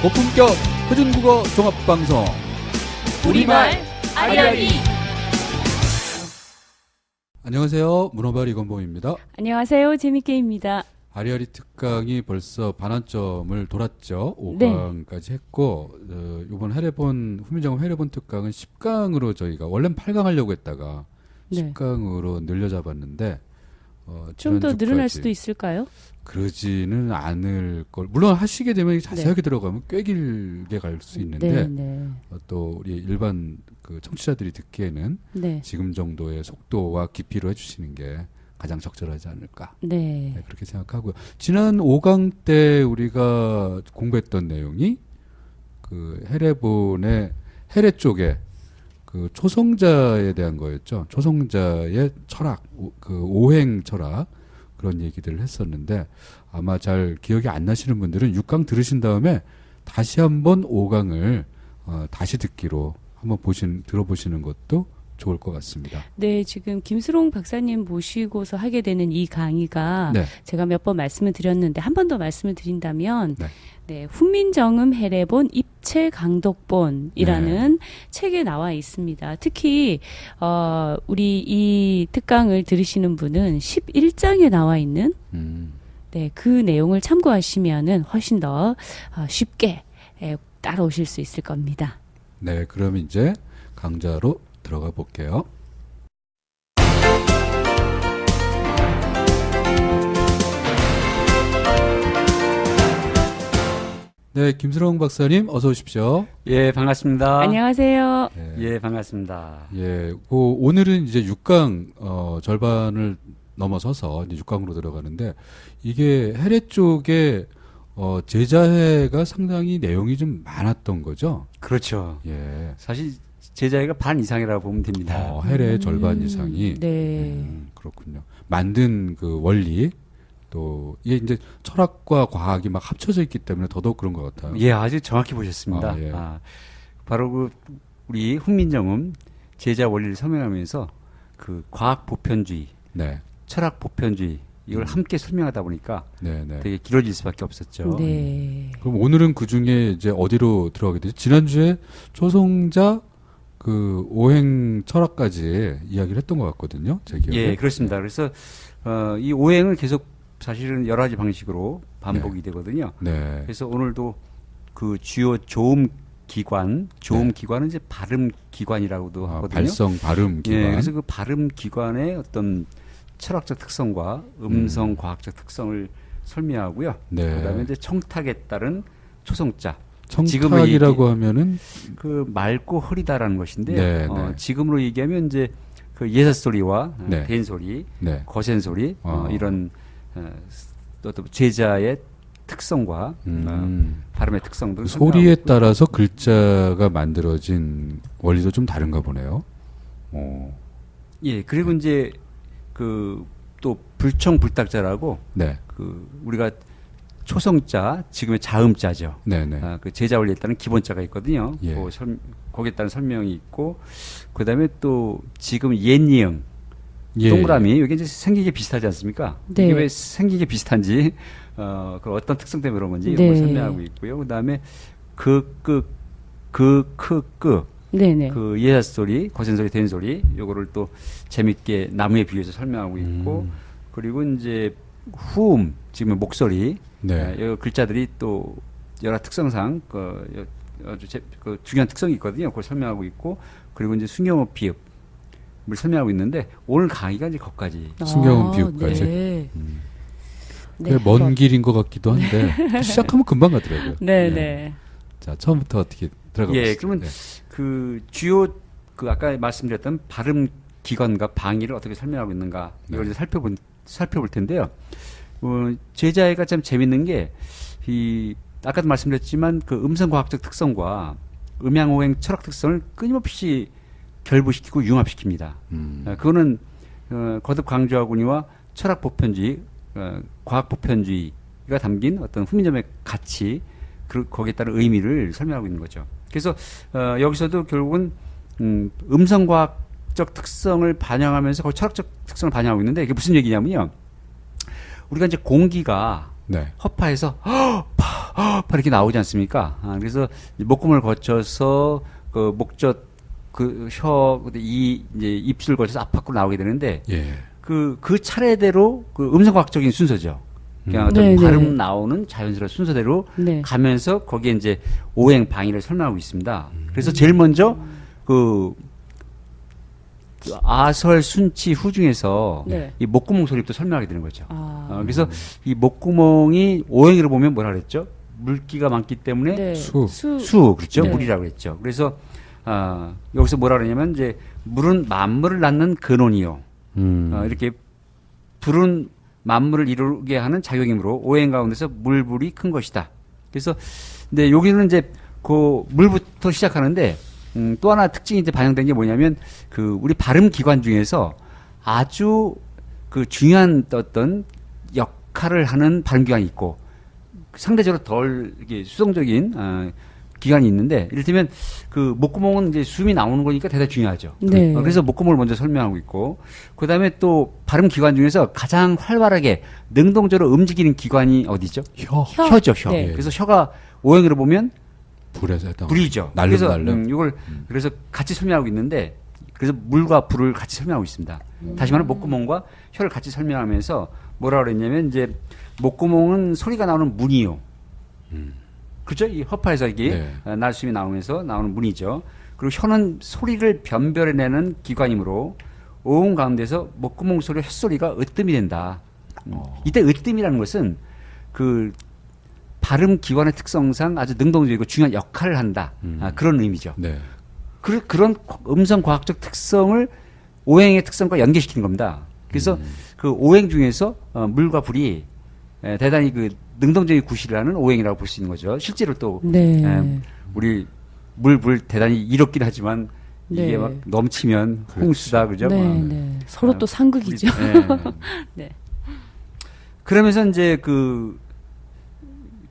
고품격 표준국어 종합방송 우리말 아리아리. 안녕하세요. 문어발 이건봉입니다. 안녕하세요. 재밌게입니다. 아리아리 특강이 벌써 반환점을 돌았죠. 5강까지 했고 이번 훈민정음 해례본 특강은 10강으로 저희가 원래는 8강 하려고 했다가 10강으로 늘려잡았는데 좀 더 늘어날 수도 있을까요? 그러지는 않을 걸. 물론 하시게 되면 자세하게 들어가면 꽤 길게 갈 수 있는데 또 우리 일반 그 청취자들이 듣기에는 지금 정도의 속도와 깊이로 해주시는 게 가장 적절하지 않을까. 그렇게 생각하고요. 지난 5강 때 우리가 공부했던 내용이 그 해례본의 해례 쪽에 그 초성자에 대한 거였죠. 초성자의 철학, 그 오행 철학 그런 얘기들을 했었는데 아마 잘 기억이 안 나시는 분들은 6강 들으신 다음에 다시 한번 5강을 다시 듣기로 한번 들어보시는 것도 좋을 것 같습니다. 네, 지금 김수롱 박사님 모시고서 하게 되는 이 강의가 제가 몇 번 말씀을 드렸는데 한 번 더 말씀을 드린다면 훈민정음 해례본 입체 강독본이라는 책에 나와 있습니다. 특히 우리 이 특강을 들으시는 분은 11장에 나와 있는 그 내용을 참고하시면은 훨씬 더 쉽게 따라오실 수 있을 겁니다. 네, 그럼 이제 강좌로 들어가 볼게요. 네, 김수롱 박사님 어서 오십시오. 예, 반갑습니다. 안녕하세요. 예, 반갑습니다. 예, 오늘은 이제 6강 절반을 넘어서서 이제 6강으로 들어가는데 이게 해례 쪽에 제자해가 상당히 내용이 좀 많았던 거죠. 그렇죠. 예, 사실 제자해가 반 이상이라고 보면 됩니다. 해례 절반 이상이. 그렇군요. 만든 그 원리. 또 이게 이제 철학과 과학이 막 합쳐져 있기 때문에 더더욱 그런 것 같아요. 예, 아주 정확히 보셨습니다. 바로 우리 훈민정음 제자 원리를 설명하면서 그 과학 보편주의, 철학 보편주의 이걸 함께 설명하다 보니까 되게 길어질 수밖에 없었죠. 그럼 오늘은 그 중에 이제 어디로 들어가게 되죠? 지난주에 초성자 그 오행 철학까지 이야기를 했던 것 같거든요. 제 기억에. 예, 그렇습니다. 그래서 이 오행을 계속 사실은 여러 가지 방식으로 반복이 되거든요. 그래서 오늘도 그 주요 조음기관은 이제 발음기관이라고도 하거든요. 발성 발음기관. 예, 그래서 그 발음기관의 어떤 철학적 특성과 음성 과학적 특성을 설명하고요. 그다음에 이제 청탁에 따른 초성자. 청탁이라고 하면은 그 맑고 흐리다라는 것인데 지금으로 얘기하면 이제 그 예삿소리와 벤소리, 거센소리 이런 또 제자의 특성과 발음의 특성들 소리에 따라서 글자가 만들어진 원리도 좀 다른가 보네요. 예, 그리고 이제 그 또 불청불탁자라고 그 우리가 초성자, 지금의 자음자죠. 그 제자 원리에 따른 기본자가 있거든요. 거기에 따른 설명이 있고, 그 다음에 또 지금 옛니응, 동그라미, 이게 이제 생긴 게 비슷하지 않습니까? 이게 왜 생긴 게 비슷한지, 그 어떤 특성 때문에 그런 건지 이런 걸 설명하고 있고요. 그 다음에 그 예삿소리, 거센소리, 댄소리, 요거를 또 재밌게 나무에 비유해서 설명하고 있고, 그리고 이제 후음, 지금 목소리, 이 글자들이 또 여러 특성상 아주 그 중요한 특성이 있거든요. 그걸 설명하고 있고, 그리고 이제 순경어 비읍을 설명하고 있는데 오늘 강의가 이제 거기까지. 순경어 비읍까지. 먼 길인 것 같기도 한데 시작하면 금방 가더라고요. 자, 처음부터 어떻게 들어가 보시죠. 그러면 그 주요 그 아까 말씀드렸던 발음 기관과 방위를 어떻게 설명하고 있는가 이걸 이제 살펴볼 텐데요. 제자해가 참 재밌는 게, 아까도 말씀드렸지만, 그 음성과학적 특성과 음양오행 철학 특성을 끊임없이 결부시키고 융합시킵니다. 그거는, 거듭 강조하거니와 철학 보편주의, 과학 보편주의가 담긴 어떤 훈민정음의 가치, 거기에 따른 의미를 설명하고 있는 거죠. 그래서, 여기서도 결국은, 음성과학적 특성을 반영하면서 거기 철학적 특성을 반영하고 있는데, 이게 무슨 얘기냐면요. 우리가 이제 공기가 허파에서 이렇게 나오지 않습니까? 그래서 목구멍을 거쳐서 그 목젖 그 이제 입술 거쳐서 앞 밖으로 나오게 되는데 예. 그 차례대로 그 음성과학적인 순서죠. 그냥 어떤 발음 나오는 자연스러운 순서대로 가면서 거기에 이제 오행 방위를 설명하고 있습니다. 그래서 제일 먼저 그 아설, 순치, 후 중에서 이 목구멍 소리부터 설명하게 되는 거죠. 그래서 이 목구멍이 오행으로 보면 뭐라 그랬죠? 물기가 많기 때문에 수 그렇죠? 물이라고 그랬죠. 그래서 여기서 뭐라 그러냐면 이제 물은 만물을 낳는 근원이요. 이렇게 불은 만물을 이루게 하는 작용이므로 오행 가운데서 물불이 큰 것이다. 그래서 근데 여기는 이제 그 물부터 시작하는데 또 하나 특징이 이제 반영된 게 뭐냐면 그 우리 발음 기관 중에서 아주 그 중요한 어떤 역할을 하는 발음 기관이 있고 상대적으로 덜 이게 수동적인 기관이 있는데 이를테면 그 목구멍은 이제 숨이 나오는 거니까 대단히 중요하죠. 그래서 목구멍을 먼저 설명하고 있고 그다음에 또 발음 기관 중에서 가장 활발하게 능동적으로 움직이는 기관이 어디죠? 혀죠, 혀. 그래서 혀가 오행으로 보면 불이죠. 그래서 이걸 그래서 같이 설명하고 있는데 그래서 물과 불을 같이 설명하고 있습니다. 다시 말하면 목구멍과 혀를 같이 설명하면서 뭐라 그랬냐면 이제 목구멍은 소리가 나오는 문이요. 그렇죠? 이 허파에서 이게 날숨이 나오면서 나오는 문이죠. 그리고 혀는 소리를 변별해내는 기관이므로 오음 가운데서 목구멍 소리와 혀소리가 으뜸이 된다. 이때 으뜸이라는 것은 그 발음 기관의 특성상 아주 능동적이고 중요한 역할을 한다. 그런 의미죠. 그런 음성 과학적 특성을 오행의 특성과 연계시키는 겁니다. 그래서 그 오행 중에서 물과 불이 대단히 그 능동적인 구실을 하는 오행이라고 볼 수 있는 거죠. 실제로 또 우리 불 대단히 이롭긴 하지만 이게 막 넘치면 홍수다, 그죠? 서로 또 상극이죠. 그러면서 이제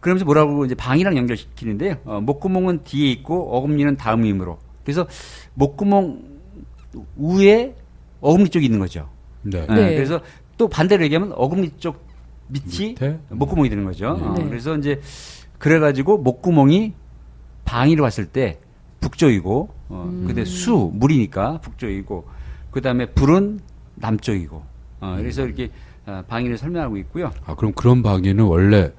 그러면서 뭐라고 이제 방이랑 연결시키는데요. 목구멍은 뒤에 있고 어금니는 다음이므로. 그래서 목구멍 위에 어금니 쪽이 있는 거죠. 그래서 또 반대로 얘기하면 어금니 쪽 밑이 목구멍이 되는 거죠. 그래서 이제 그래가지고 목구멍이 방위로 봤을 때 북쪽이고, 그다음에 물이니까 북쪽이고, 그다음에 불은 남쪽이고, 그래서 이렇게 방위를 설명하고 있고요. 그럼 그런 방위는 원래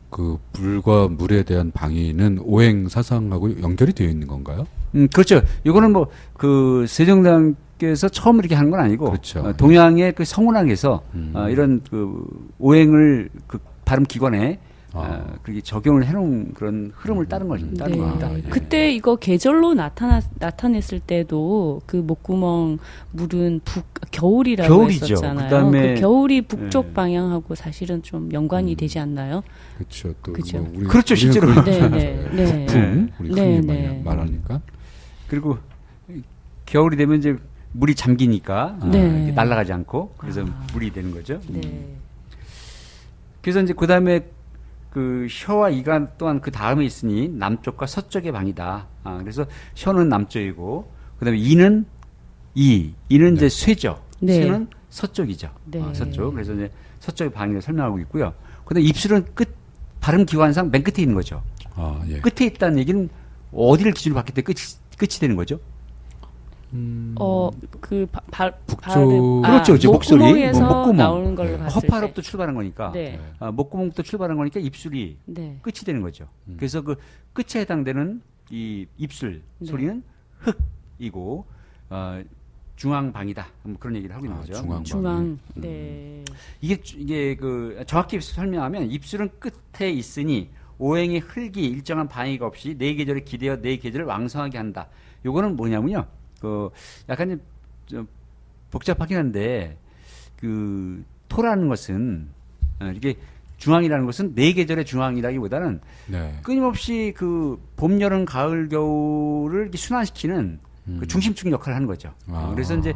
그 불과 물에 대한 방위는 오행 사상하고 연결이 되어 있는 건가요? 그렇죠. 이거는 뭐 그 세종대왕께서 처음 이렇게 하는 건 아니고 그렇죠. 동양의 그 성운학에서 이런 그 오행을 그 발음 기관에 그게 적용을 해놓은 그런 흐름을 따른 거죠. 따른 겁니다. 그때 이거 계절로 나타냈을 때도 그 목구멍 물은 겨울이라고 겨울이죠. 했었잖아요. 그다음에 그 겨울이 북쪽 방향하고 사실은 좀 연관이 되지 않나요? 그렇죠. 또 뭐 그렇죠. 실제로 북풍 우리 흔히 많이 말하니까. 그리고 겨울이 되면 이제 물이 잠기니까 날아가지 않고 그래서 물이 되는 거죠. 그래서 이제 그다음에 그 혀와 이가 또한 그 다음에 있으니 남쪽과 서쪽의 방이다. 그래서 혀는 남쪽이고 그다음에 이는 이제 쇠죠. 쇠는 서쪽이죠. 서쪽. 그래서 이제 서쪽의 방위를 설명하고 있고요. 그다음에 입술은 발음 기관상 맨 끝에 있는 거죠. 끝에 있다는 얘기는 어디를 기준으로 봤을 때 끝이 되는 거죠? 북쪽 그렇죠, 이제 목소리, 목구멍 나오는 걸로 봤을 때 허파로부터 출발한 거니까 목구멍부터 출발한 거니까 입술이 끝이 되는 거죠. 그래서 그 끝에 해당되는 이 입술 소리는 흑이고 중앙방이다. 뭐 그런 얘기를 하고 있는 거죠. 중앙. 이게 그 정확히 설명하면 입술은 끝에 있으니 오행의 흙이 일정한 방위가 없이 네 계절에 기대어 네 계절을 왕성하게 한다. 요거는 뭐냐면요. 그 약간 좀 복잡하긴 한데 그 토라는 것은 이게 중앙이라는 것은 네 계절의 중앙이라기보다는 끊임없이 그 봄, 여름, 가을, 겨울을 이렇게 순환시키는 그 중심축 역할을 하는 거죠. 그래서 이제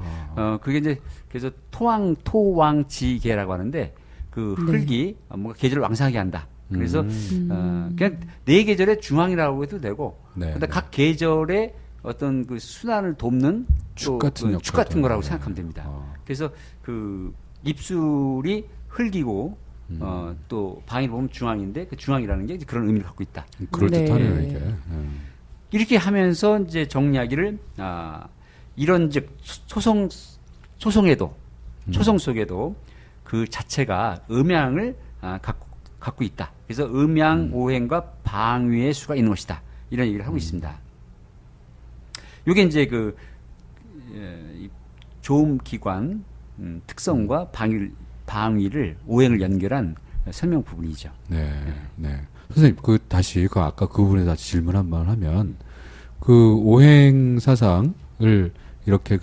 그게 이제 그래서 토왕지계라고 하는데 그 흙이 뭔가 계절을 왕성하게 한다. 그래서 그냥 네 계절의 중앙이라고 해도 되고, 근데 각 계절의 어떤 그 순환을 돕는 축 같은 거라고 생각하면 됩니다. 그래서 그 입술이 흙이고 또 방위를 보면 중앙인데 그 중앙이라는 게 그런 의미를 갖고 있다. 그럴듯하네요, 네. 이게. 이렇게 하면서 이제 정리하기를 이런즉 초성에도 초성 속에도 그 자체가 음양을 갖고 있다. 그래서 음양 오행과 방위의 수가 있는 것이다. 이런 얘기를 하고 있습니다. 이게 이제 그 조음 기관 특성과 방위를 오행을 연결한 설명 부분이죠. 네, 네. 선생님, 다시 아까 그 부분에 다시 질문 한번 하면 그 오행 사상을 이렇게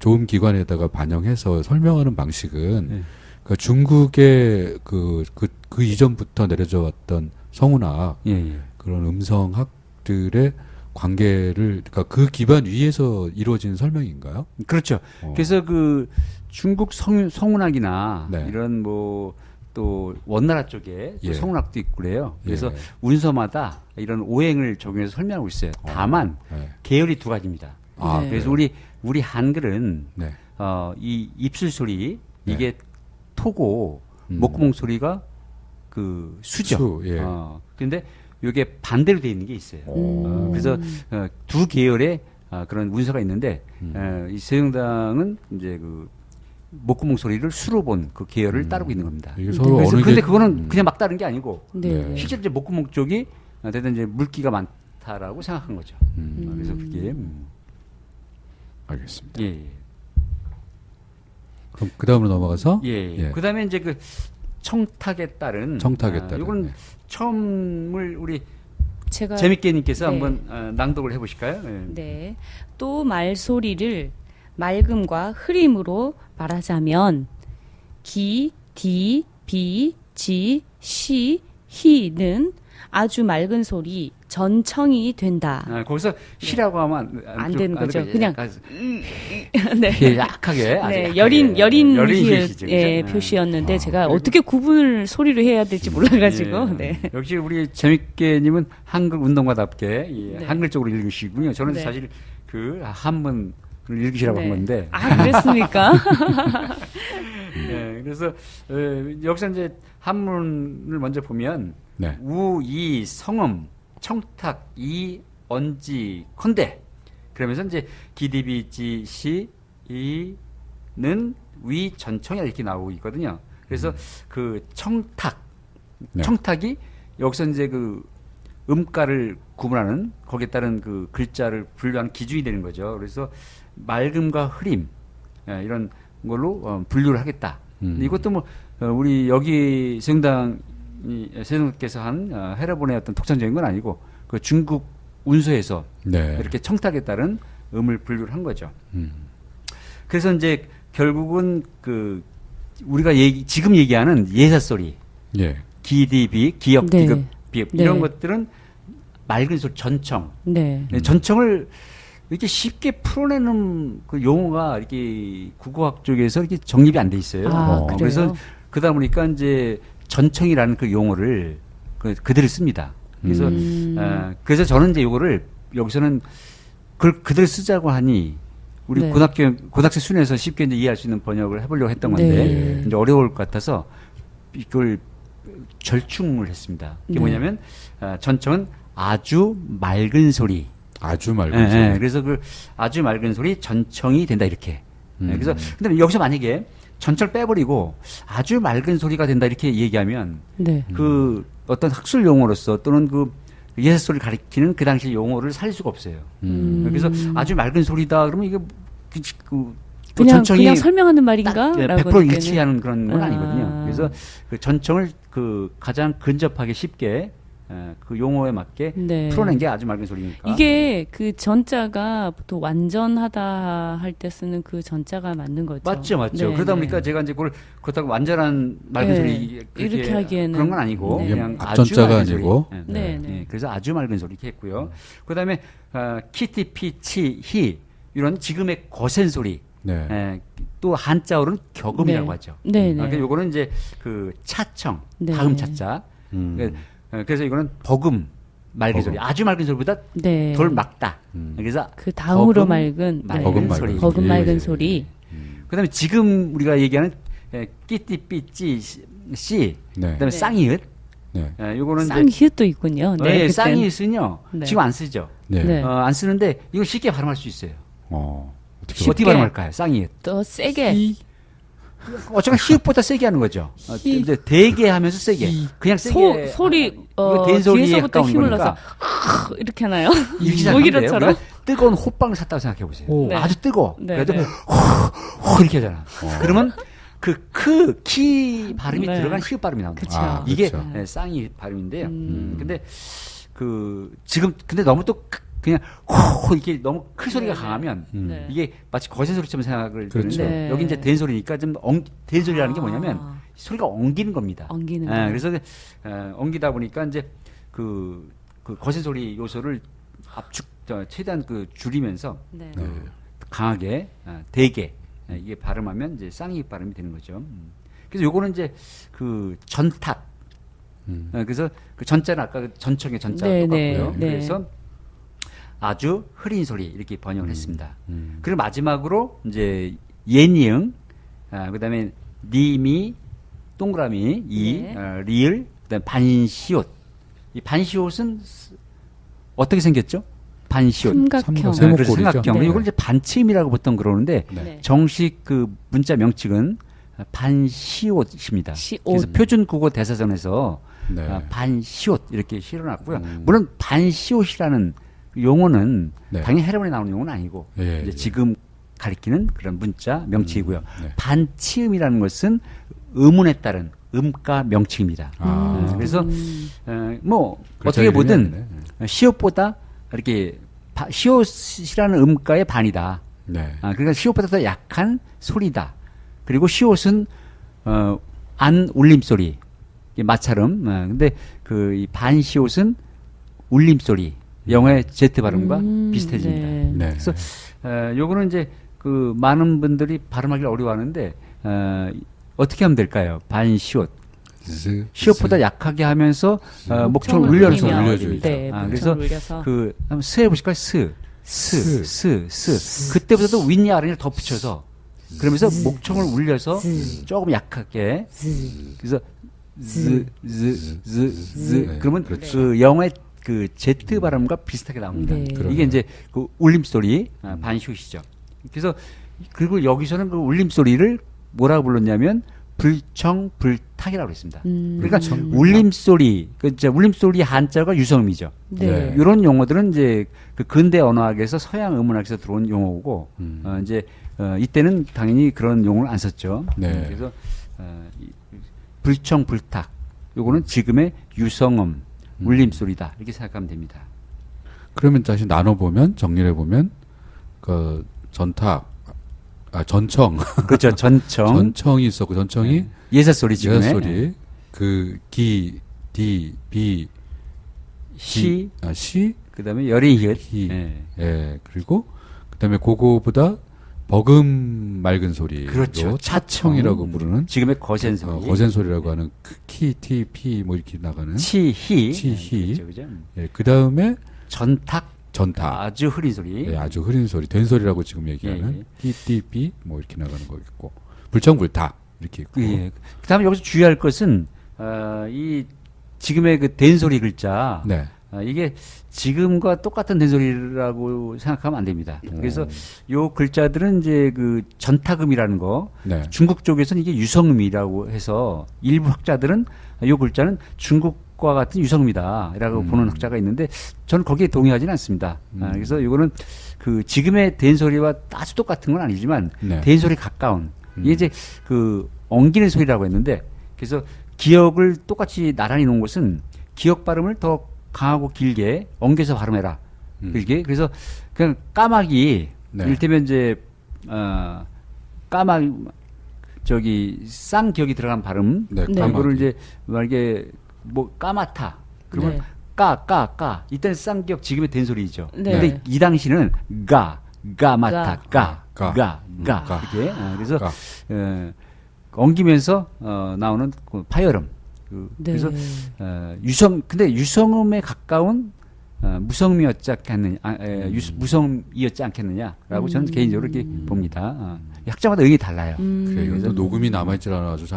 조음 기관에다가 반영해서 설명하는 방식은 그 중국의 그 이전부터 내려져 왔던 성운학 그런 음성학들의 관계를 그러니까 그 기반 위에서 이루어진 설명인가요? 그렇죠. 그래서 그 중국 성운학이나 이런 또 원나라 쪽에 또 성운학도 있고 그래요. 그래서 운서마다 이런 오행을 적용해서 설명하고 있어요. 다만 계열이 두 가지입니다. 그래서 우리 한글은 이 입술 소리 이게 토고 목구멍 소리가 그 수죠. 그런데 이게 반대로 되어 있는 게 있어요. 그래서 두 계열의 그런 문서가 있는데 이 세종당은 이제 그 목구멍 소리를 수로 본 그 계열을 따르고 있는 겁니다. 이게 서로 그래서 근데 그거는 그냥 막 따른 게 아니고 실제로 이제 목구멍 쪽이 대단 이제 물기가 많다라고 생각한 거죠. 그래서 그게 알겠습니다. 예. 그럼 그 다음으로 넘어가서 그 다음에 이제 그 청탁에 따른 이건 처음을 우리 제가 재밌게님께서 한번 낭독을 해보실까요? 네. 또 말소리를 맑음과 흐림으로 말하자면 기, 디, 비, 지, 시, 히는 아주 맑은 소리 전청이 된다. 거기서 시라고 하면 안 되는 거죠. 그냥 네. 약하게 여린 히읗 표시였는데 제가 어떻게 구분을 소리로 해야 될지 몰라가지고 역시 우리 재밌게님은 한글 운동가답게 한글 쪽으로 읽으시군요. 저는 사실 그 한문 읽으시라고 한 건데. 그랬습니까? 그래서 여기서 이제 한문을 먼저 보면 우, 이, 성음, 청탁, 이, 언지, 컨대. 그러면서 이제 기디비지, 시, 이는 위, 전청이 이렇게 나오고 있거든요. 그래서 그 청탁이 여기서 이제 그 음가를 구분하는 거기에 따른 그 글자를 분류하는 기준이 되는 거죠. 그래서 맑음과 흐림 이런 걸로 분류를 하겠다. 이것도 우리 여기 세종께서 한 헤라본의 어떤 독창적인 건 아니고 그 중국 운서에서 이렇게 청탁에 따른 음을 분류를 한 거죠. 그래서 이제 결국은 그 우리가 지금 얘기하는 예사 소리, 기디비, 기역, 디귿, 비읍 이런 것들은 맑은 소리, 전청. 전청을 이렇게 쉽게 풀어내는 그 용어가 이렇게 국어학 쪽에서 이렇게 정립이 안 돼 있어요. 그래서 그러다 보니까 이제 전청이라는 그 용어를 그대로 씁니다. 그래서 그래서 저는 이제 이거를 여기서는 그걸 그대로 쓰자고 하니 우리 고등학생 수준에서 쉽게 이제 이해할 수 있는 번역을 해보려고 했던 건데 이제 어려울 것 같아서 이걸 절충을 했습니다. 이게 뭐냐면 전청은 아주 맑은 소리. 아주 맑은 소리. 그래서 그 아주 맑은 소리 전청이 된다 이렇게. 그래서 근데 여기서 만약에 전철 빼버리고 아주 맑은 소리가 된다 이렇게 얘기하면 그 어떤 학술 용어로서 또는 그 예사 소리를 가리키는 그 당시 용어를 살릴 수가 없어요. 그래서 아주 맑은 소리다 그러면 이게 그냥 설명하는 말인가? 100% 일치하는 그런 건 아니거든요. 그래서 그 전청을 그 가장 근접하게 쉽게 그 용어에 맞게 풀어낸 게 아주 맑은 소리니까. 이게 그 전자가 보통 완전하다 할 때 쓰는 그 전자가 맞는 거죠. 맞죠. 그러다 보니까 제가 이제 그렇다고 완전한 맑은 소리 이렇게 하기에는 그런 건 아니고 그냥 앞전자가 아니고. 그래서 아주 맑은 소리 이렇게 했고요. 그다음에 키티, 피치, 히 이런 지금의 거센 소리. 또 한자어로는 격음이라고 하죠. 그러니까 요거는 이제 그 차청, 다음 차자. 그래서 이거는 버금 맑은 소리, 아주 맑은 소리보다 덜 맑다. 그래서 그 다음으로 맑은 소리, 버금 맑은 소리. 그다음에 지금 우리가 얘기하는 끼띠, 삐찌, 쌍씨, 네. 그다음에 네. 쌍이읒. 네. 요거는 쌍히읗도 있군요. 네, 네, 쌍이읒은요. 네. 지금 안 쓰죠. 네. 네. 안 쓰는데 이거 쉽게 발음할 수 있어요. 어떻게 쉽게. 어떻게 발음할까요? 쌍이읒. 또 세게. 어쩌면 히읗보다 세게 하는 거죠. 이제 되게 하면서 세게. 그냥 세게. 소리 이거 된소리에 뒤에서부터 가까운 힘을 거니까. 넣어서 이렇게 하나요? 이렇게 생각하면 돼요. 모기로처럼. 우리가 뜨거운 호빵을 샀다고 생각해 보세요. 오. 네. 아주 뜨거워. 네, 그래도 네. 호 이렇게 하잖아. 그러면 그 키 발음이 네. 들어간 히읗 발음이 나온다. 그쵸. 이게 그렇죠. 네, 쌍이 발음인데요. 근데 근데 너무 또 그냥 호 이렇게 너무 큰 소리가 네. 강하면 네. 이게 마치 거센 소리처럼 생각을 그렇죠. 드는데 네. 여기 이제 된 소리니까 좀 된 소리라는 게 뭐냐면 소리가 엉기는 겁니다. 엉기는 예, 거. 그래서 엉기다 보니까 이제 그 거센 소리 요소를 최대한 줄이면서 네. 강하게 되게 이게 발음하면 이제 쌍이 발음이 되는 거죠. 그래서 요거는 이제 그 전탁. 그래서 그 전자는 아까 그 전청의 전자가 네, 똑같고요. 네, 네. 그래서 아주 흐린 소리 이렇게 번역을 했습니다. 그리고 마지막으로 이제 예니응, 그다음에 니미, 동그라미, 네. 리을, 그다음에 반시옷. 이 반시옷은 어떻게 생겼죠? 반시옷. 삼각형. 세모꼴이죠. 삼각형. 네. 이걸 이제 반치음이라고 보통 그러는데 네. 정식 그 문자 명칭은 반시옷입니다. 시옷. 그래서 표준국어 대사전에서 네. 반시옷 이렇게 실어놨고요. 물론 반시옷이라는 용어는 네. 당연히 해례본에 나오는 용어는 아니고 예, 이제 예. 지금 가리키는 그런 문자 명칭이고요. 네. 반치음이라는 것은 의문에 따른 음가 명칭입니다. 그래서 뭐 글자 어떻게 이름이 보든 아니네. 시옷보다 이렇게 시옷이라는 음가의 반이다. 네. 그러니까 시옷보다 더 약한 소리다. 그리고 시옷은 안 울림소리, 마찰음. 근데 이 반시옷은 울림소리, 영어의 Z 발음과 비슷해집니다. 네. 네. 그래서 요거는 이제 그 많은 분들이 발음하기 어려워하는데 어떻게 하면 될까요? 반시옷. 시옷보다 약하게 하면서 목청을 울려서 울리면, 나와야 됩니다. 네, 그래서 목청을 울려서. 한번 스 해보실까요? 스. 그때보다도 윗니 아랫니를 더 붙여서 그러면서 목청을 울려서 조금 약하게 그래서 즈 그러면 그렇죠. 그 영어의 그 Z 발음과 비슷하게 나옵니다. 네. 이게 이제 그 울림소리 반시옷이죠. 그래서 그리고 여기서는 그 울림소리를 뭐라고 불렀냐면 불청불탁이라고 했습니다. 그러니까 울림소리, 울림소리 한자가 유성음이죠. 네. 이런 용어들은 이제 그 근대 언어학에서 서양 음문학에서 들어온 용어고, 이제 이때는 당연히 그런 용어를 안 썼죠. 네. 그래서 불청불탁, 요거는 지금의 유성음, 울림소리다 이렇게 생각하면 됩니다. 그러면 다시 나눠보면 정리를 해보면 그 전청 그렇죠. 전청, 전청이 있었고 전청이 네. 예사소리 지금의 예사소리 그 기, 디, 비, 시, 시, 그다음에 열이히읗, 히, 예, 그리고 그다음에 그거보다 버금 맑은 소리로 그렇죠. 차청이라고 부르는 지금의 거센 소리, 거센 소리라고 하는 키, 티, 피 뭐 이렇게 나가는 치히, 치히. 그렇죠. 예, 그다음에 전탁, 전탁. 아주 흐린 소리. 예, 아주 흐린 소리, 된 소리라고 지금 얘기하는 히, 티, 비 뭐 이렇게 나가는 거 있고 불청불탁 이렇게 있고. 예. 그다음에 여기서 주의할 것은 이 지금의 그 된소리 글자 네. 이게 지금과 똑같은 된소리라고 생각하면 안 됩니다. 그래서 요 글자들은 이제 그 전탁음이라는 거 네. 중국 쪽에서는 이게 유성음이라고 해서 일부 학자들은 요 글자는 중국과 같은 유성음이다라고 보는 학자가 있는데 저는 거기에 동의하지는 않습니다. 그래서 이거는 그 지금의 된소리와 아주 똑같은 건 아니지만 네. 된소리 가까운 이게 이제 그 엉기는 소리라고 했는데 그래서 기억을 똑같이 나란히 놓은 것은 기억 발음을 더 강하고 길게 엉겨서 발음해라. 길게. 그래서 그냥 까마귀 네. 이를테면 이제 까마귀 쌍기역이 들어간 발음 네, 네. 이거를 이제 만약에 뭐 까마타 그러면 네. 까 이때는 쌍기역 지금의 된 소리죠. 네. 근데 이 당시는 가마타 가. 가 이렇게 그래서 가. 엉기면서 나오는 그 파열음. 네. 그래서 근데 유성음에 가까운 무성음이었지 않겠느냐, 무성음이었지 않겠느냐라고 저는 개인적으로 이렇게 봅니다. 학자마다 의견이 달라요. 그래요. 또 녹음이 남아있질 않아가지고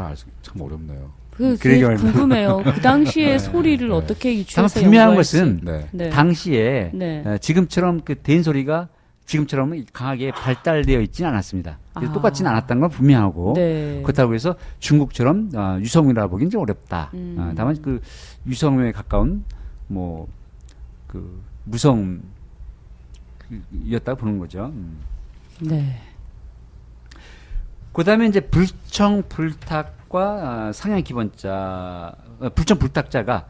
참 어렵네요. 그게 궁금해요. 그 당시에 소리를 어떻게 유추해서 분명한 것은 네. 당시에 지금처럼 그 댄 소리가 지금처럼 강하게 발달되어 있지는 않았습니다. 똑같지는 않았다는 건 분명하고 그렇다고 해서 중국처럼 유성음이라 보기는 좀 어렵다. 다만 그 유성음에 가까운 뭐 그 무성이었다고 보는 거죠. 네. 그다음에 이제 불청불탁과 상향 기본자, 불청불탁자가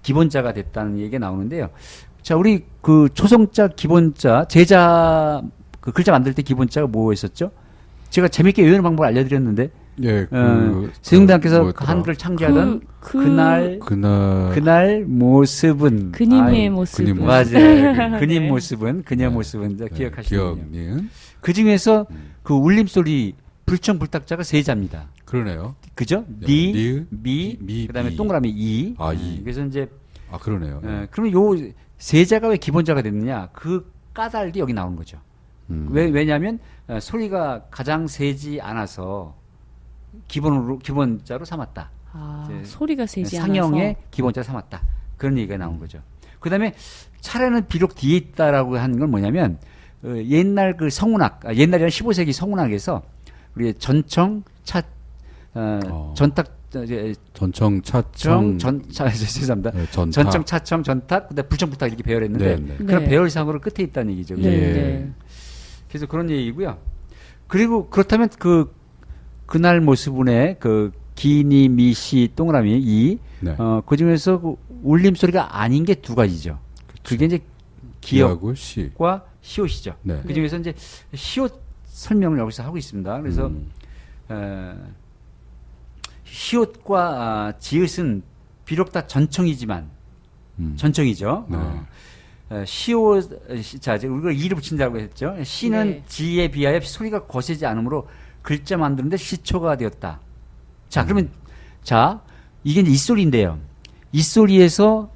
기본자가 됐다는 얘기가 나오는데요. 자, 우리 그 초성자 기본자, 제자 그 글자 만들 때 기본자가 뭐였었죠? 제가 재밌게 외우는 방법을 알려드렸는데, 세종대왕께서 한글을 창제하던 그날 모습은 그님의 모습은 맞아요. 그님 모습은 그녀 모습은 기억하시네요. 그 중에서 그 울림소리 불청불탁자가 세자입니다. 그러네요. 그죠? 니, 미, 그다음에 동그라미 이. 그래서 이제 그러네요. 그러면 요 세자가 왜 기본자가 됐느냐? 그 까닭이 여기 나오는 거죠. 왜냐하면 소리가 가장 세지 않아서 기본자로 삼았다. 소리가 세지 않아서 상형의 기본자로 삼았다. 그런 얘기가 나온 거죠. 그다음에 차례는 비록 뒤에 있다라고 하는 건 뭐냐면 옛날 그 성운학, 옛날에는 15세기 성운학에서 우리 전청, 전탁, 전청, 차청, 죄송합니다. 전청, 차청, 전탁, 그다음 불청불탁 이렇게 배열했는데 그런 배열상으로 끝에 있다는 얘기죠. 그래서 그런 얘기고요. 그리고 그렇다면 그날 모습분의 그 기니, 미시, 동그라미 이, 그 중에서 그 울림 소리가 아닌 게 두 가지죠. 그게 이제 기역과 시옷이죠. 그 중에서 이제 시옷 설명을 여기서 하고 있습니다. 그래서 시옷과 지읒은 비록 다 전청이지만 전청이죠. 시옷, 자, 우리가 이를 붙인다고 했죠. 시는 지에 비하여 소리가 거세지 않으므로 글자 만드는데 시초가 되었다. 자, 그러면 자, 이게 이제 이소리인데요. 이소리에서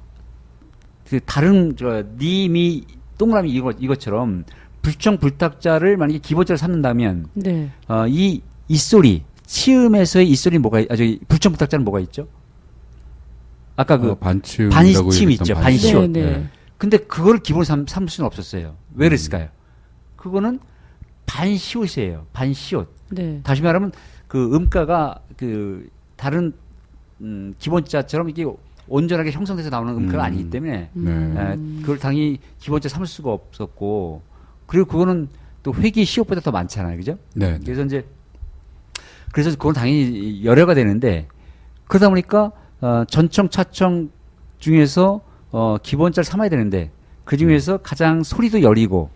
그 다른 니, 미, 동그라미 이것처럼 불청불탁자를 만약에 기본자로 삼는다면 이 이소리 치음에서의 이소리 불청불탁자는 뭐가 있죠? 아까 그 반침 있죠. 반시옷. 근데 그걸 기본으로 삼을 수는 없었어요. 왜 그랬을까요? 그거는 반시옷이에요. 반시옷. 다시 말하면 그 음가가 그 다른 기본자처럼 이게 온전하게 형성돼서 나오는 음가가 아니기 때문에 그걸 당연히 기본자 삼을 수가 없었고, 그리고 그거는 또 회기 시옷보다 더 많잖아요, 그죠? 그래서 그건 당연히 열애가 되는데, 그러다 보니까 전청, 차청 중에서 기본자를 삼아야 되는데, 그 중에서 가장 소리도 여리고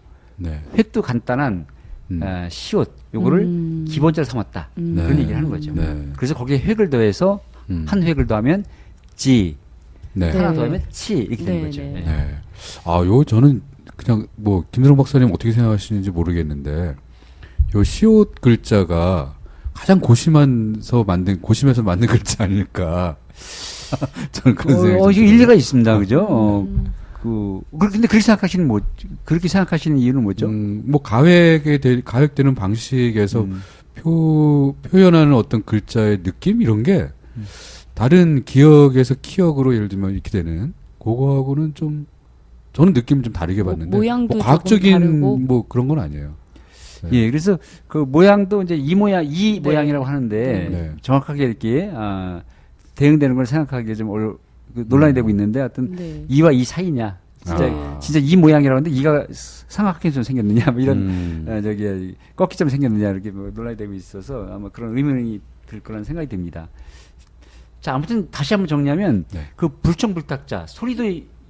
획도 간단한 시옷 요거를 기본자로 삼았다. 그런 얘기를 하는 거죠. 그래서 거기에 획을 더해서 한 획을 더하면 지, 하나 더하면 치 이렇게 되는 거죠. 요 저는 그냥 뭐 김대중 박사님 어떻게 생각하시는지 모르겠는데, 요 시옷 글자가 가장 고심해서 만든 글자 아닐까. 저는 그런 생각이 일리가 있습니다, 그죠? 근데 그렇게 생각하시는 이유는 뭐죠? 뭐 가획되는 방식에서 표현하는 어떤 글자의 느낌 이런 게 다른 기억에서 키역으로 예를 들면 이렇게 되는 그거하고는 좀 저는 느낌을 좀 다르게 봤는데 모양도 과학적인 뭐 그런 건 아니에요. 그래서 그 모양도 이제 이 모양이라고 하는데 정확하게 이렇게 대응되는 걸 생각하기에 좀 논란이 되고 있는데, 하여튼 이와 이 사이냐, 진짜 이 모양이라고 하는데 이가 삼각형이 좀 생겼느냐, 뭐 이런 꺾기처럼 생겼느냐 이렇게 뭐 논란이 되고 있어서 아마 그런 의문이 들 거라는 생각이 듭니다. 자, 아무튼 다시 한번 정리하면 그 불청불탁자 소리도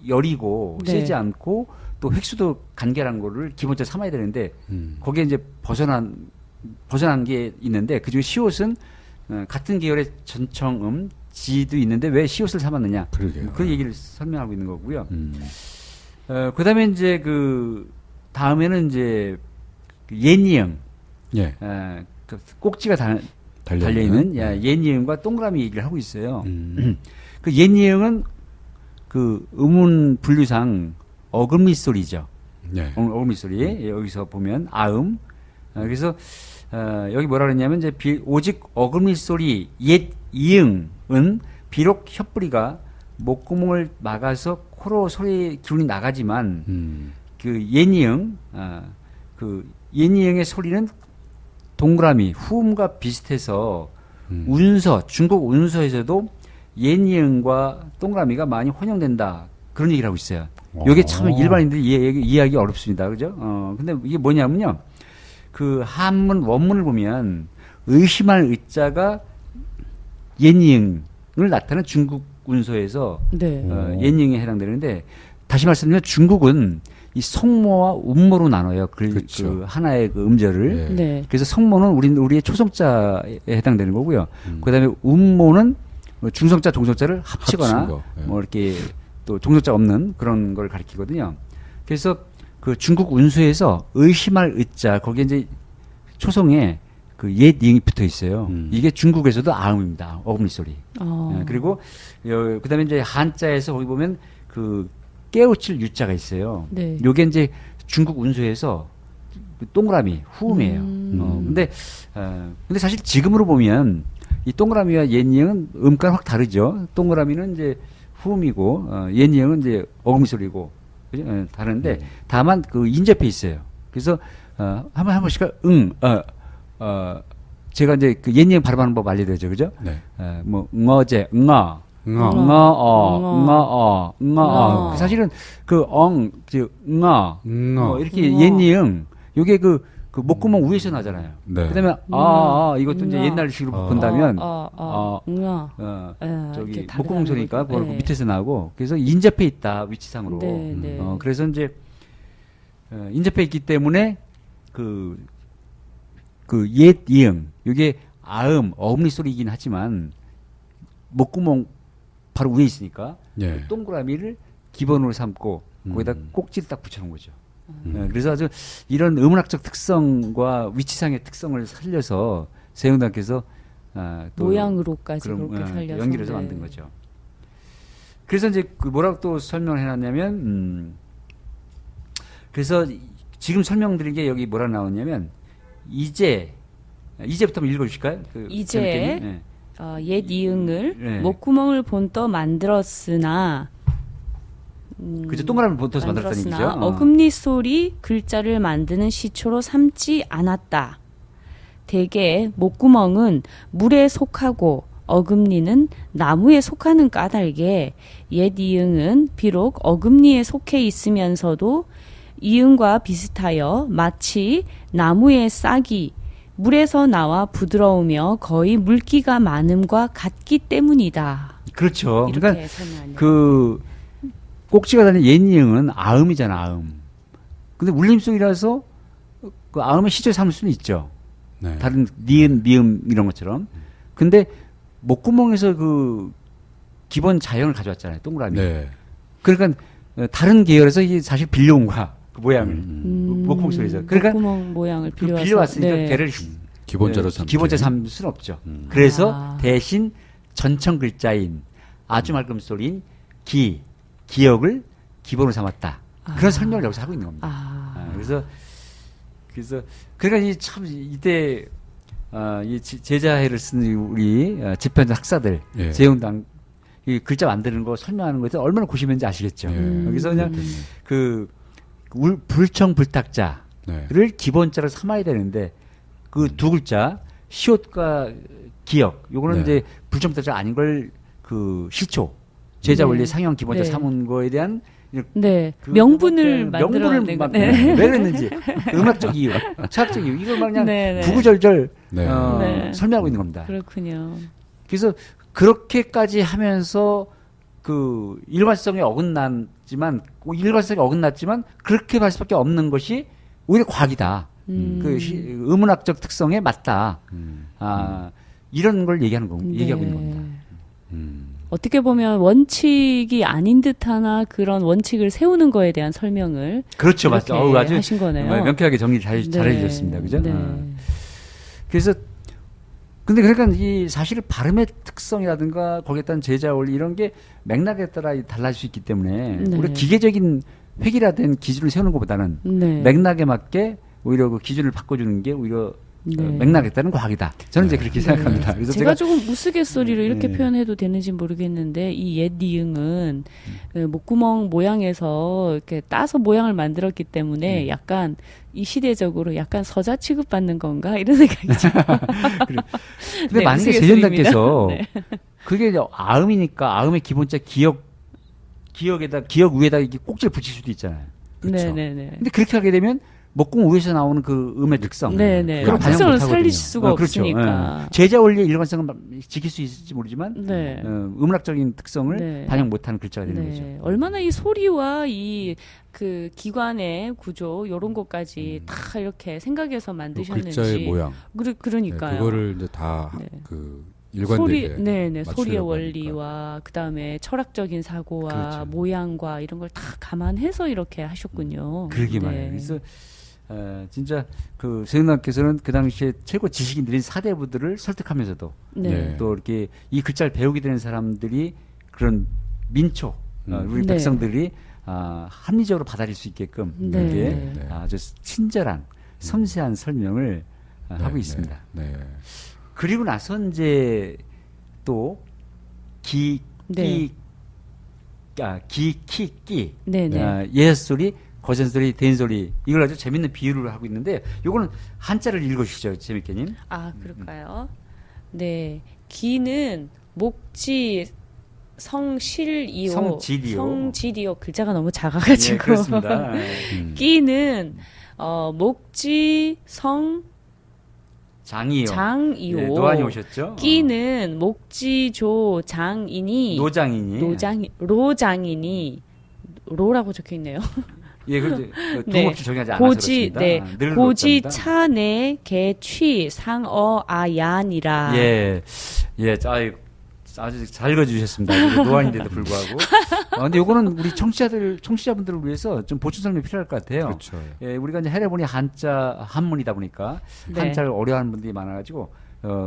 여리고 세지 않고 또 획수도 간결한 거를 기본적으로 삼아야 되는데 거기에 이제 벗어난 게 있는데, 그중에 시옷은 같은 계열의 전청음 지도 있는데 왜 시옷을 삼았느냐, 그런 얘기를 설명하고 있는 거고요. 그다음에 이제 다음에는 이제 옛니음, 그 꼭지가 달려 있는 옛니음과 동그라미 얘기를 하고 있어요. 그 옛니음은 그 음운 분류상 어금니 소리죠. 어금니 소리. 여기서 보면 아음. 그래서 여기 뭐라 그랬냐면 이제 오직 어금니 소리 옛 이응은 비록 혀뿌리가 목구멍을 막아서 코로 소리 기운이 나가지만 그 옛이응, 그 옛이응의 소리는 동그라미, 후음과 비슷해서 운서, 중국 운서에서도 옛이응과 동그라미가 많이 혼용된다. 그런 얘기를 하고 있어요. 이게 참 일반인들이 이해하기 어렵습니다. 그죠? 근데 이게 뭐냐면요. 그 한문, 원문을 보면 의심할 의자가 옛이응을 나타내는 중국 운서에서 네. 옛이응에 해당되는데 다시 말씀드리면 중국은 이 성모와 운모로 나눠요. 그렇죠. 그 하나의 그 음절을. 네. 그래서 성모는 우리의 초성자에 해당되는 거고요. 그다음에 운모는 중성자, 동성자를 합치거나 뭐 이렇게 또 동성자 없는 그런 걸 가리키거든요. 그래서 그 중국 운수에서 의심할 의자 거기에 이제 초성에 그 옛 이응이 붙어 있어요. 이게 중국에서도 아음입니다. 어금니 소리. 그리고 그다음에 이제 한자에서 거기 보면 그 깨우칠 유자가 있어요. 네. 요게 이제 중국 운수에서 동그라미 후음이에요. 근데 사실 지금으로 보면 이 동그라미와 옛이응은 음가는 확 다르죠. 동그라미는 이제 후음이고 옛이응은 이제 어금니 소리고 다른데 다만 그 인접해 있어요. 그래서 한 번씩 제가 이제 그 옛이응 발음하는 법 알려드렸죠, 그죠? 네. 뭐 응어제, 응어, 사실은 그 응어, 이렇게 옛이응 요게 그 목구멍 위에서 나잖아요. 네. 그다음에 이것도 이제 옛날식으로 본다면 저기 목구멍 소리니까 그 밑에서 나고 그래서 인접해 있다 위치상으로. 그래서 이제 인접해 있기 때문에 그 옛 이응 이게 아음 어금니 소리이긴 하지만 목구멍 바로 위에 있으니까 예. 그 동그라미를 기본으로 삼고 거기다 꼭지를 딱 붙여놓은 거죠. 그래서 아주 이런 음악적 특성과 위치상의 특성을 살려서 세운당께서 또 모양으로까지 그렇게 살려서 연기해서 만든 거죠. 그래서 이제 그 뭐라고 또 설명을 해놨냐면 그래서 지금 설명드린 게 여기 뭐라 나오냐면 이제부터 한번 읽어주실까요? 이제 옛 이응을 목구멍을 본떠 만들었으나 그죠 동그라미 본떠서 만들었다는 얘기죠. 어금니 소리 글자를 만드는 시초로 삼지 않았다. 대개 목구멍은 물에 속하고 어금니는 나무에 속하는 까닭에 옛 이응은 비록 어금니에 속해 있으면서도 이응과 비슷하여 마치 나무의 싹이 물에서 나와 부드러우며 거의 물기가 많음과 같기 때문이다. 그렇죠. 그러니까 그 꼭지가 달린 옛 이응은 아음이잖아, 아음. 근데 울림송이라서 그 아음의 시초에 삼을 수는 있죠. 네. 다른 니은, 미음 이런 것처럼. 근데 목구멍에서 그 기본 자형을 가져왔잖아요, 동그라미. 네. 그러니까 다른 계열에서 이게 사실 빌려온 거야, 그 모양을. 목구멍 소리에서. 그러니까 목구멍 모양을 빌려왔으니까 걔를 기본자로 삼을 수는 없죠. 그래서 대신 전청 글자인 아주 맑은 소리인 기역을 기본으로 삼았다. 그런 설명을 여기서 하고 있는 겁니다. 그래서 그러니까 참 이때 이 제자해를 쓴 우리 집현 학사들 재운당 이 글자 만드는 거 설명하는 거에 얼마나 고심했는지 아시겠죠. 여기서 그냥 그 불청불탁자를 기본자로 삼아야 되는데 그 두 글자 시옷과 기역 요거는 이제 불청불탁자 아닌 걸 그 시초 제자 원리 상형 기본자 삼은 거에 대한 명분을 만들었는데 왜 그랬는지 음악적 이유, 차학적 이유 이걸 막 그냥 구구절절 설명하고 있는 겁니다. 그렇군요. 그래서 그렇게까지 하면서 그 일관성에 어긋났지만 그렇게 할 수밖에 없는 것이 오히려 과학이다. 그 음운학적 특성에 맞다. 이런 걸 얘기하고 있는 겁니다. 어떻게 보면 원칙이 아닌 듯하나 그런 원칙을 세우는 거에 대한 설명을 그렇죠, 맞죠. 아주 하신 거네요. 명쾌하게 정리 잘 해주셨습니다, 그죠? 그래서 근데 그러니까 이 사실 발음의 특성이라든가 거기에 따른 제자 원리 이런 게 맥락에 따라 달라질 수 있기 때문에 우리 기계적인 획일화된 기준을 세우는 것보다는 맥락에 맞게 오히려 그 기준을 바꿔주는 게 오히려 맥락에 따른 과학이다. 저는 이제 그렇게 생각합니다. 그래서 제가 조금 우스갯소리로 이렇게 표현해도 되는지 모르겠는데 이 옛 니응은 목구멍 모양에서 이렇게 따서 모양을 만들었기 때문에 약간 이 시대적으로 약간 서자 취급받는 건가 이런 생각이 들어요. 근데 만약에 세종대왕께서 그게 아음이니까 아음의 기본자 기역 위에다 이렇게 꼭지를 붙일 수도 있잖아요. 그렇죠. 네네네. 근데 그렇게 하게 되면 목구멍 위에서 나오는 그 음의 특성, 그런 특성을 살릴 수가 없으니까. 그렇죠. 제자 원리의 일관성은 지킬 수 있을지 모르지만 음악적인 특성을 반영 못하는 글자가 되는 거죠. 얼마나 이 소리와 이 그 기관의 구조 이런 것까지 다 이렇게 생각해서 만드셨는지. 글자의 모양. 그러니까요. 그거를 이제 다 그 일관되게 소리의 원리와 그 다음에 철학적인 사고와 모양과 이런 걸 다 감안해서 이렇게 하셨군요. 그러게 말이에요. 그래서 진짜 그 세종대왕께서는 그 당시에 최고 지식인들인 사대부들을 설득하면서도 또 이렇게 이 글자를 배우게 되는 사람들이 그런 민초 우리 백성들이 합리적으로 받아들일 수 있게끔 이렇게 아주 친절한 섬세한 설명을 하고 있습니다. 그리고 나서 이제 또 예소리, 거전소리, 대인소리 이걸 아주 재밌는 비유를 하고 있는데 요거는 한자를 읽어주시죠, 재밌게님. 그럴까요? 네, 기는 목지 성실이요. 성지리요. 글자가 너무 작아가지고. 그렇습니다. 끼는 목지 장이요. 노안이 오셨죠? 끼는 목지조 장이니. 로장이니. 로라고 적혀 있네요. 예, 그런데 동업지 정의하지 않아서 그렇습니다. 고지 차내 개취 상어 아야니라. 아주 잘 읽어주셨습니다. 노안인데도 불구하고. 근데 요거는 우리 청취자분들을 위해서 좀 보충 설명이 필요할 것 같아요. 그렇죠. 예, 우리가 이제 해례본이 한문이다 보니까 한자를 어려워하는 분들이 많아가지고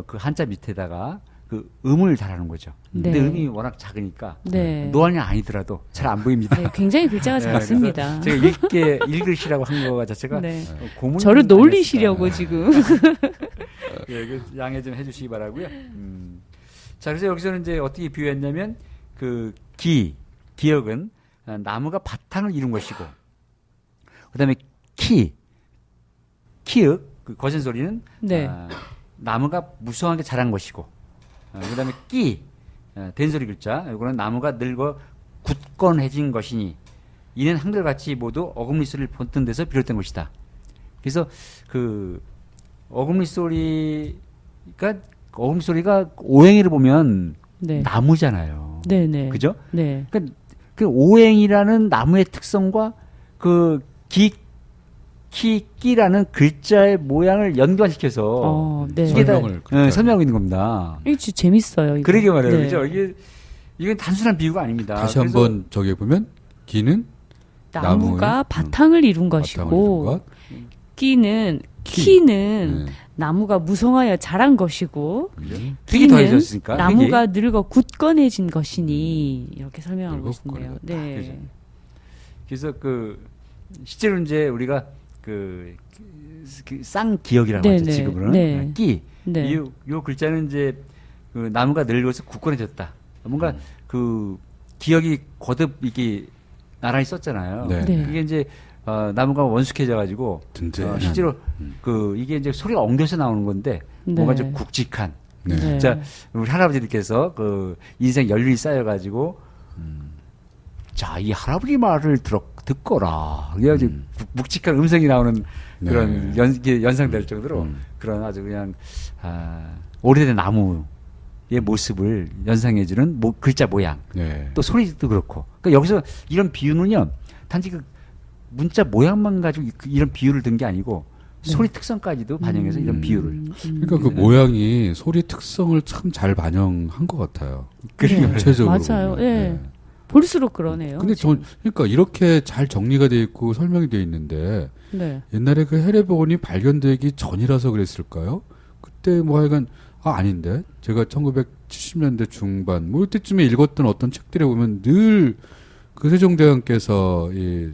그 한자 밑에다가 그 음을 달하는 거죠. 근데 음이 워낙 작으니까 노안이 아니더라도 잘 안 보입니다. 굉장히 글자가 작습니다. 제가 읽으시라고 한 거 자체가 고문. 저를 놀리시려고 지금. 양해 좀 해주시기 바라고요. 자, 그래서 여기서는 이제 어떻게 비유했냐면 그 기역은 나무가 바탕을 이룬 것이고, 그다음에 키읔 그 거센 소리는 나무가 무성하게 자란 것이고, 그다음에 된소리 글자 이거는 나무가 늙어 굳건해진 것이니 이는 한글같이 모두 어금니 소리를 본뜬 데서 비롯된 것이다. 그래서 그 어금니 소리가 오행이를 보면 나무잖아요. 그죠? 그러니까 그 오행이라는 나무의 특성과 그 끼라는 글자의 모양을 연관시켜서 설명하고 있는 겁니다. 이거 진짜 재밌어요. 이거. 그러게 말이에요. 그죠? 이건 단순한 비유가 아닙니다. 다시 한번 저기 보면 기는 나무가 바탕을 이룬 것이고 키는 나무가 무성하여 자란 것이고 끼는 나무가 늙어 굳건해진 것이니 이렇게 설명하고 있네요. 그래서 실제로 이제 우리가 쌍기역이라고 하죠. 지금은 요 글자는 이제 그 나무가 늙어서 굳건해졌다. 뭔가 그 기역이 거듭 이게 나란히 썼잖아요. 이게 이제 나무가 원숙해져가지고 실제로 이게 이제 소리가 엉겨서 나오는 건데 뭔가 좀 굵직한. 자, 우리 할아버지들께서 그 인생 연륜이 쌓여가지고 자, 이 할아버지 말을 듣거라. 그래가지고 묵직한 음성이 나오는 그런 연상될 정도로 그런 아주 그냥 오래된 나무의 모습을 연상해주는 글자 모양. 또 소리도 그렇고. 그러니까 여기서 이런 비유는요, 단지 그 문자 모양만 가지고 이런 비유를 든 게 아니고 소리 특성까지도 반영해서 이런 비유를. 그러니까 그 모양이 소리 특성을 참 잘 반영한 것 같아요. 전체적으로. 맞아요. 볼수록 그러네요. 근데 그러니까 이렇게 잘 정리가 돼 있고 설명이 돼 있는데 옛날에 그 해례본이 발견되기 전이라서 그랬을까요? 그때 뭐 하여간 아닌데 제가 1970년대 중반 뭐 이때쯤에 읽었던 어떤 책들에 보면 늘 그 세종대왕께서 이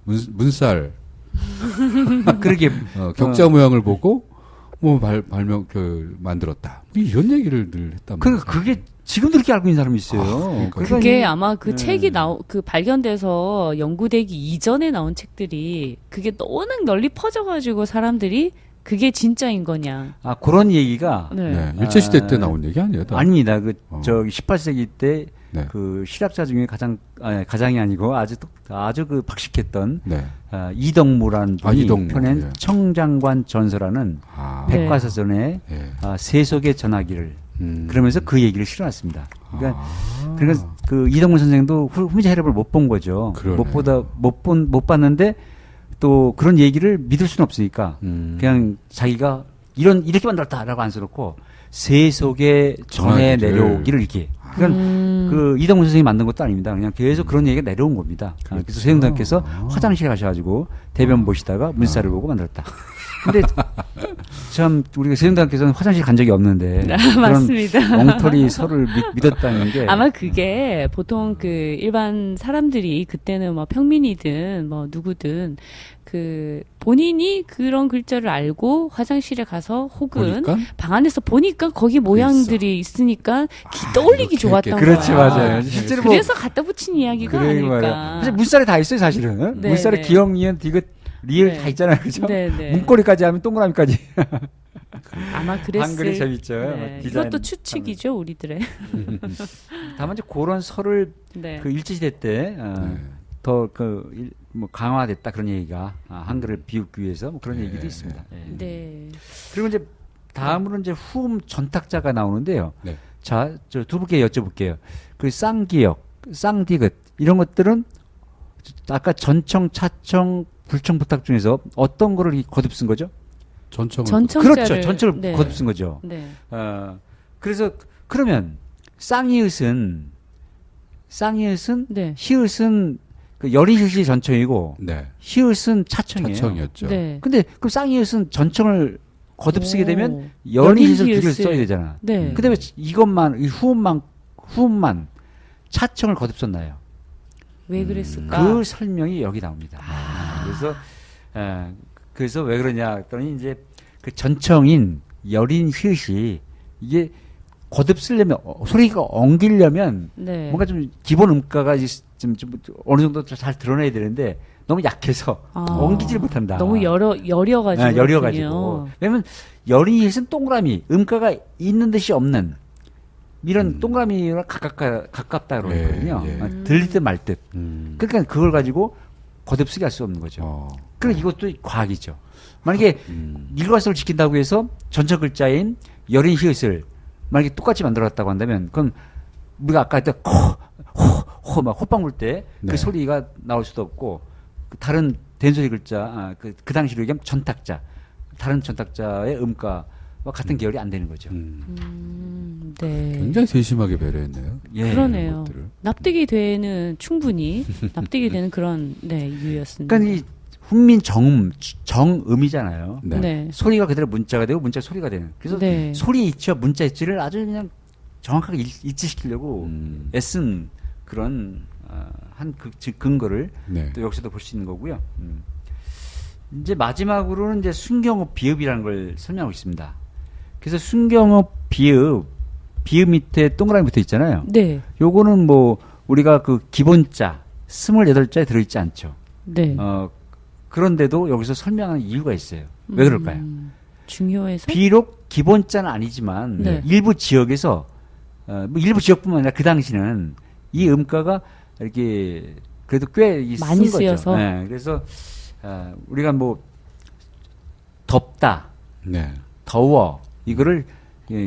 문살 그러게 격자 모양을 보고 뭐 발명 만들었다. 이런 얘기를 늘 했단 말이에요. 그게 지금도 그렇게 알고 있는 사람이 있어요. 그게 아마 그 책이 발견돼서 연구되기 이전에 나온 책들이 그게 워낙 널리 퍼져가지고 사람들이 그게 진짜인 거냐. 그런 얘기가. 네. 일제시대 때 나온 얘기 아니에요? 아닙니다. 18세기 때 그 실학자 중에 가장이 아니고 아주 그 박식했던 이덕무라는 분이 펴낸 청장관 전서라는 백과사전에 세속의 전화기를 그러면서 그 얘기를 실어놨습니다. 그러니까 그 이덕무 선생도 후미자 해협을 못 본 거죠. 못 봤는데 또 그런 얘기를 믿을 수는 없으니까 그냥 자기가 이렇게 만들었다라고 안 써놓고 세속에 전해 내려오기를 이렇게. 그러니까 그 이덕무 선생이 만든 것도 아닙니다. 그냥 계속 그런 얘기가 내려온 겁니다. 그래서 세종대왕께서 화장실에 가셔가지고 대변 보시다가 문자를 보고 만들었다. 근데 참 우리가 세종대왕께서는 화장실 간 적이 없는데 맞습니다. 그런 엉터리 설을 믿었다는 게 아마 그게 보통 그 일반 사람들이 그때는 뭐 평민이든 뭐 누구든 그 본인이 그런 글자를 알고 화장실에 가서 혹은 보니까? 방 안에서 보니까 거기 모양들이 있으니까 떠올리기 좋았던 거야. 그렇지, 맞아요. 실제로 그래서 갖다 붙인 이야기가 아닐까. 사실 문살에 다 있어요, 사실은. 문살에 기역, 니은, 디귿, 리을 다 있잖아요, 그죠? 문고리까지 하면 동그라미까지. 아마 그랬을. 한글이 재밌죠. 이것도 추측이죠, 우리들의. 다만 이제 그런 설을 그 일제시대 때 더 뭐 강화됐다 그런 얘기가 한글을 비웃기 위해서 뭐 그런 얘기도 있습니다. 네. 그리고 이제 다음으로는 이제 후음 전탁자가 나오는데요. 자, 저 두 분께 여쭤볼게요. 그 쌍기역, 쌍디귿 이런 것들은 아까 전청, 차청, 불청, 부탁 중에서 어떤 거를 거듭 쓴 거죠? 전청자를. 그렇죠. 전청을 거듭 쓴 거죠. 그래서 그러면 쌍이읒은 히읗은 그 여리히읗이 전청이고 히읗은 차청이에요. 차청이었죠. 근데 그 쌍이읒은 전청을 거듭 쓰게 되면 여리히읗을 두 개를 써야 되잖아. 근데 왜 이것만 이 후음만 차청을 거듭 썼나요? 왜 그랬을까? 그 설명이 여기 나옵니다. 그래서 왜 그러냐 했더니 이제 그 전청인 여린 히읗이 이게 거듭 쓰려면 소리가 엉기려면 뭔가 좀 기본 음가가 좀 어느 정도 잘 드러나야 되는데 너무 약해서 엉기질 못한다. 너무 여려가지고. 여려가지고. 왜냐면 여린 히읗은 동그라미 음가가 있는 듯이 없는 이런 동그라미랑 가깝다 그러거든요. 들릴 듯 말 듯. 그러니까 그걸 가지고 거듭 쓰게 할 수 없는 거죠. 그러니까 이것도 과학이죠. 만약에 일과성을 지킨다고 해서 전체 글자인 여린 히읗을 만약에 똑같이 만들었다고 한다면 그럼 우리가 아까 했던 막 호빵 불 때 그 소리가 나올 수도 없고 다른 된소리 글자 그 당시로 얘기하면 전탁자 다른 전탁자의 음가와 같은 계열이 안 되는 거죠. 굉장히 세심하게 배려했네요. 그러네요. 납득이 충분히 납득이 되는 그런 이유였습니다. 그러니까 이 훈민 정음이잖아요. 소리가 그대로 문자가 되고 문자 소리가 되는. 그래서 소리 이치와 문자 이치를 아주 그냥 정확하게 일치시키려고 애쓴 그런 한 근거를 또 여기서도 볼 수 있는 거고요. 이제 마지막으로는 이제 순경어 비읍이라는 걸 설명하고 있습니다. 그래서 순경어 비읍 밑에 동그라미 붙어 있잖아요. 요거는 뭐 우리가 그 기본자 28자에 들어있지 않죠. 그런데도 여기서 설명하는 이유가 있어요. 왜 그럴까요? 중요해서? 비록 기본자는 아니지만 일부 지역에서 뭐 일부 지역뿐만 아니라 그 당시는 이 음가가 이렇게 그래도 꽤 많이 쓴 쓰여서. 거죠. 그래서 우리가 뭐 덥다, 더워 이거를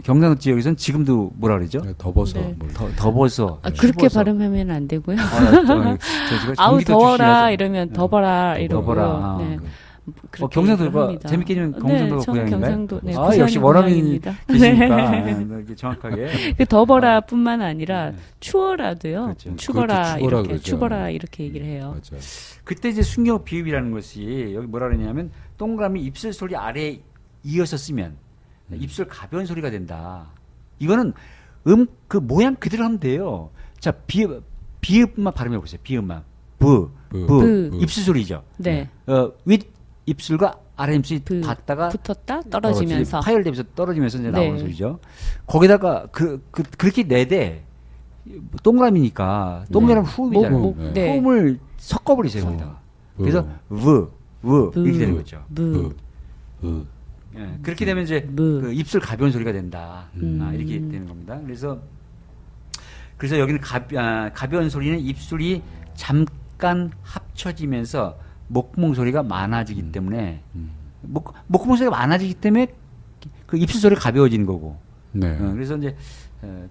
경상도 지역에서는 지금도 뭐라 그러죠? 더워서. 더워서. 그렇게 발음하면 안 되고요. 아우 더워라 이러면 더버라 이러고요. 경상도가 재밌게 좀 경상도가 고향인가요? 경상도, 역시 원어민 계시니까 이렇게 정확하게. 그 더버라뿐만 아니라 추워라도요. 그렇죠. 추워라 이렇게 그러죠. 추워라 이렇게 얘기를 해요. 맞아요. 그때 이제 순경어 비읍이라는 것이 여기 뭐라 그러냐면 동그라미 입술 소리 아래에 이어서 쓰면 입술 가벼운 소리가 된다. 이거는 그 모양 그대로 하면 돼요. 자, 비읍만 발음해 보세요. 비읍만. 부. 입술 소리죠. 윗 입술과 RMC 닿다가 붙었다 떨어지면서 파열되면서 떨어지면서 이제 나오는 소리죠. 거기다가 그렇게 내대 동그라미니까 동그라미 후음이잖아요. 후음을 섞어버리세요 거기다가. 그래서 이렇게 되는 거죠. 예, 그렇게 되면 이제 그 입술 가벼운 소리가 된다. 이렇게 되는 겁니다. 그래서 여기는 가벼운 소리는 입술이 잠깐 합쳐지면서 목구멍 소리가 많아지기 때문에 목구멍 소리가 많아지기 때문에 그 입술 소리가 가벼워지는 거고. 네. 그래서 이제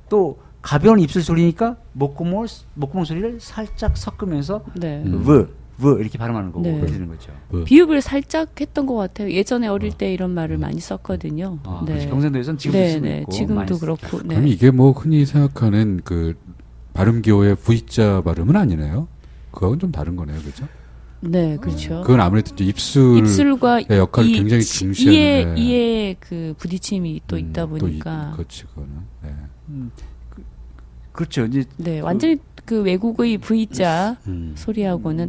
또 가벼운 입술 소리니까 목구멍 소리를 살짝 섞으면서 이렇게 발음하는 거고 그렇게 되는 거죠. 비읍을 살짝 했던 것 같아요. 예전에 어릴 때 이런 말을 많이 썼거든요. 경상도에서는 지금도 쓰고 있고 지금도 그렇고. 그럼 이게 뭐 흔히 생각하는 그 발음 기호의 V자 발음은 아니네요. 그거는 좀 다른 거네요, 그렇죠? 네, 그렇죠. 그건 아무래도 이제 입술과 역할을 굉장히 중시하는 이에 그 부딪힘이 또 있다 보니까. 그렇지, 그거는. 네. 그렇죠. 이제 완전히 그 외국의 V자 소리하고는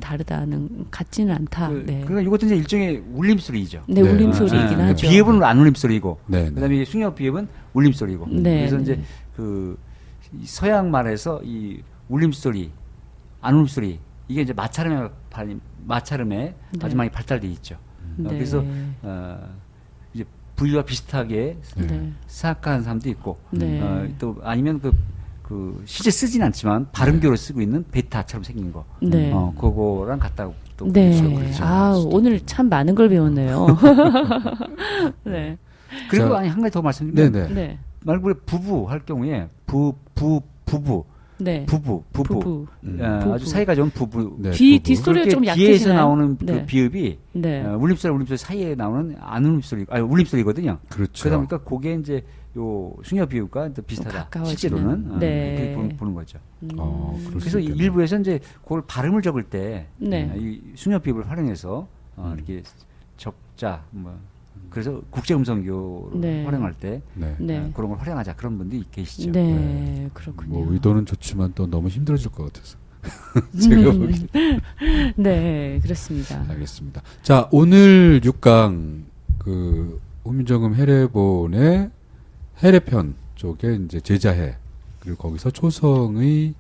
같지는 않다. 그러니까 이것도 이제 일종의 울림소리죠. 네, 울림소리이긴 하죠. 비읍은 안 울림소리고, 그다음에 숭역 비읍은 울림소리고. 그래서 이제 그 서양 말에서 이 울림소리, 안 울림소리 이게 이제 마찰음에 아주 많이 발달돼 있죠. 그래서 이제 V와 비슷하게 생각하는 사람도 있고, 또 아니면 그 실제 쓰진 않지만 발음교로 쓰고 있는 베타처럼 생긴 거, 그거랑 같다고 또 오늘 참 많은 걸 배웠네요. 네. 그리고 한 가지 더 말씀드리면, 말고 부부 할 경우에 부부. 부부. 아주 사이가 좋은 부부. 뒷소리가 좀 약해지나요? 뒤에서 나오는 그 비읍이 울림소리 사이에 나오는 안 울림소리거든요. 그렇죠. 그러다 보니까 그게 이제 요 숭역 비읍과 또 비슷하다. 실제로는 그렇게 보는 거죠. 그래서 일부에서 이제 그걸 발음을 적을 때 이 숭역 비읍을 활용해서 이렇게 적자 그래서 국제음성교를 활용할 때 그런 걸 활용하자 그런 분들이 계시죠. 그렇군요. 뭐 의도는 좋지만 또 너무 힘들어질 것 같아서 제가 보기. 네, 그렇습니다. 알겠습니다. 자, 오늘 6강 그 후민정음 해례본의 해례편 쪽에 이제 제자해 그리고 거기서 초성의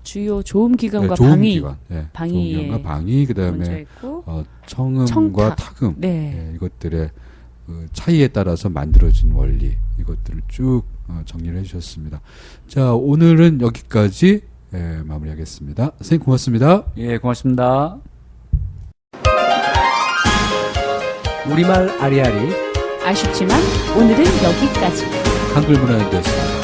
주요 조음기관과 방위과 방위 그다음에 청음과 탁음 이것들의 차이에 따라서 만들어진 원리 이것들을 쭉 정리를 해주셨습니다. 자, 오늘은 여기까지 마무리하겠습니다. 선생님 고맙습니다. 예, 고맙습니다. 우리말 아리아리 아쉽지만 오늘은 여기까지. 한글문화연구였습니다.